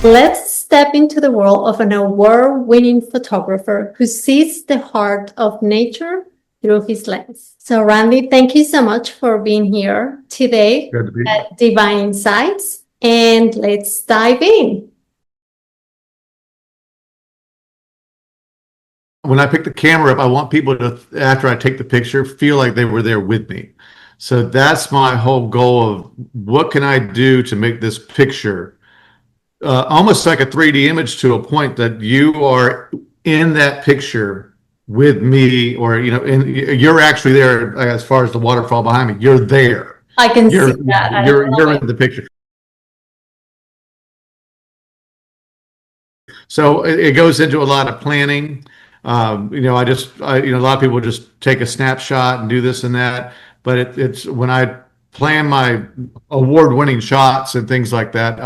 Let's step into the world of an award-winning photographer who sees the heart of nature through his lens. So, Randy, thank you so much for being here today Good to be. at Divine Insights, and let's dive in. When I pick the camera up, I want people to, after I take the picture, feel like they were there with me. So that's my whole goal of what can I do to make this picture almost like a 3D image to a point that you are in that picture with me, or and you're actually there as far as the waterfall behind me. You're there. I can see that. You're in the picture. So it goes into a lot of planning. A lot of people just take a snapshot and do this and that. But it's when I plan my award-winning shots and things like that,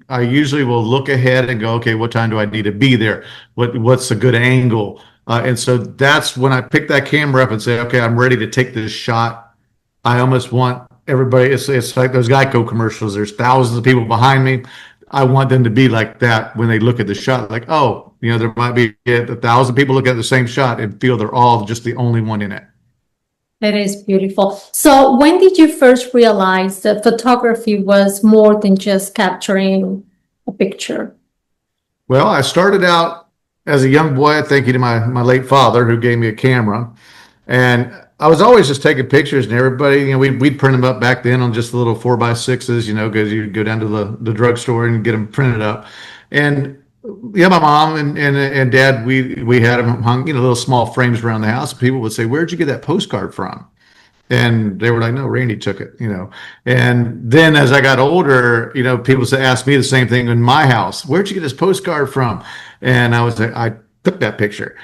I usually will look ahead and go, okay, what time do I need to be there? What's a good angle? And so that's when I pick that camera up and say, okay, I'm ready to take this shot. I almost want everybody, it's like those Geico commercials. There's thousands of people behind me. I want them to be like that when they look at the shot, like, oh, there might be 1,000 people looking at the same shot and feel they're all just the only one in it. It is beautiful. So when did you first realize that photography was more than just capturing a picture? Well, I started out as a young boy, thank you to my late father who gave me a camera. And I was always just taking pictures, and everybody, we'd print them up back then on just the little 4x6s, because you'd go down to the drugstore and get them printed up. And my mom and dad, we had them hung, little small frames around the house. People would say, "Where'd you get that postcard from?" And they were like, "No, Randy took it." And then as I got older, people would ask me the same thing in my house. "Where'd you get this postcard from?" And I was like, "I took that picture."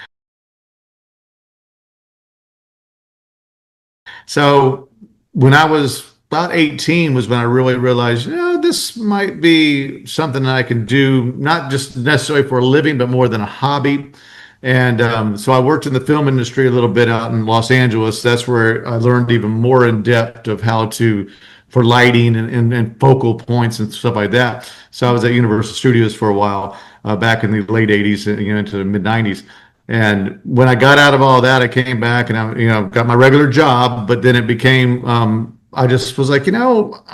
So when I was about 18 was when I really realized, this might be something that I can do, not just necessarily for a living, but more than a hobby. And so I worked in the film industry a little bit out in Los Angeles. That's where I learned even more in depth of how for lighting and focal points and stuff like that. So I was at Universal Studios for a while, back in the late 80s, into the mid 90s. And when I got out of all that, I came back and I, got my regular job, but then it became, I just was like,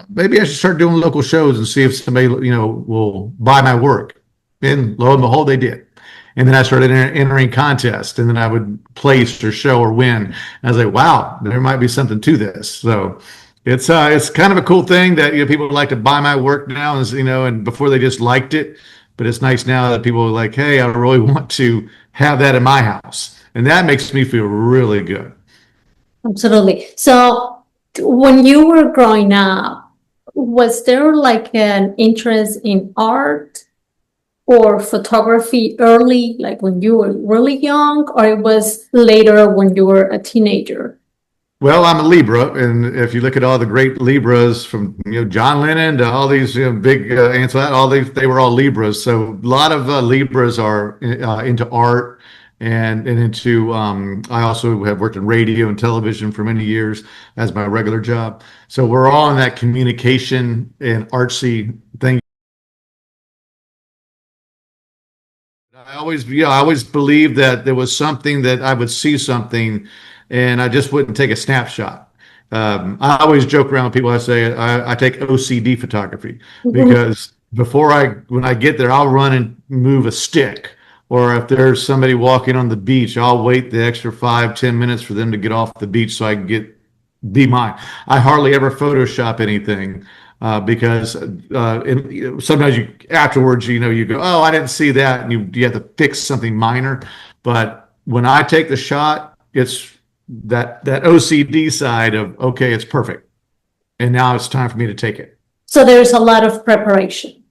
maybe I should start doing local shows and see if somebody, will buy my work. And lo and behold, they did. And then I started entering contests, and then I would place or show or win. And I was like, wow, there might be something to this. So it's kind of a cool thing that, people would like to buy my work now, and before they just liked it. But it's nice now that people are like, hey, I really want to have that in my house. And that makes me feel really good. Absolutely. So when you were growing up, was there like an interest in art or photography early, like when you were really young, or it was later when you were a teenager? Well, I'm a Libra, and if you look at all the great Libras from John Lennon to all these big ants, they were all Libras. So a lot of Libras are into art and into. I also have worked in radio and television for many years as my regular job. So we're all in that communication and artsy thing. I always believed that there was something that I would see something, and I just wouldn't take a snapshot. I always joke around with people. I say I take OCD photography because when I get there, I'll run and move a stick, or if there's somebody walking on the beach, I'll wait the extra 5-10 minutes for them to get off the beach so I can be mine. I hardly ever Photoshop anything. Because sometimes afterwards, you go, oh, I didn't see that, and you have to fix something minor. But when I take the shot, it's that OCD side of, okay, it's perfect, and now it's time for me to take it. So there's a lot of preparation.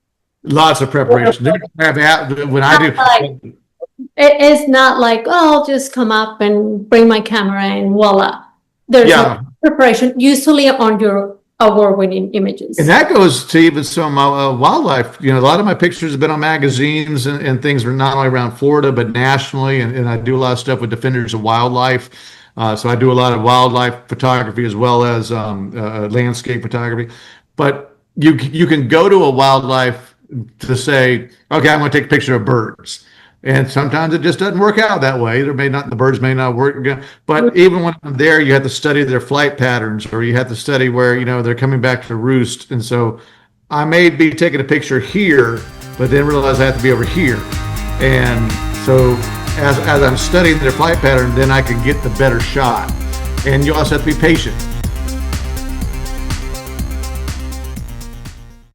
Lots of preparation. When I do, it's not like, oh, I'll just come up and bring my camera and voila. There's a preparation usually on your award-winning images. And that goes to even some wildlife. A lot of my pictures have been on magazines and things are not only around Florida, but nationally. And I do a lot of stuff with Defenders of Wildlife. So I do a lot of wildlife photography as well as landscape photography. But you can go to a wildlife to say, okay, I'm going to take a picture of birds. And sometimes it just doesn't work out that way. The birds may not work. But even when I'm there, you have to study their flight patterns, or you have to study where, they're coming back to roost. And so I may be taking a picture here, but then realize I have to be over here. And so as I'm studying their flight pattern, then I can get the better shot. And you also have to be patient.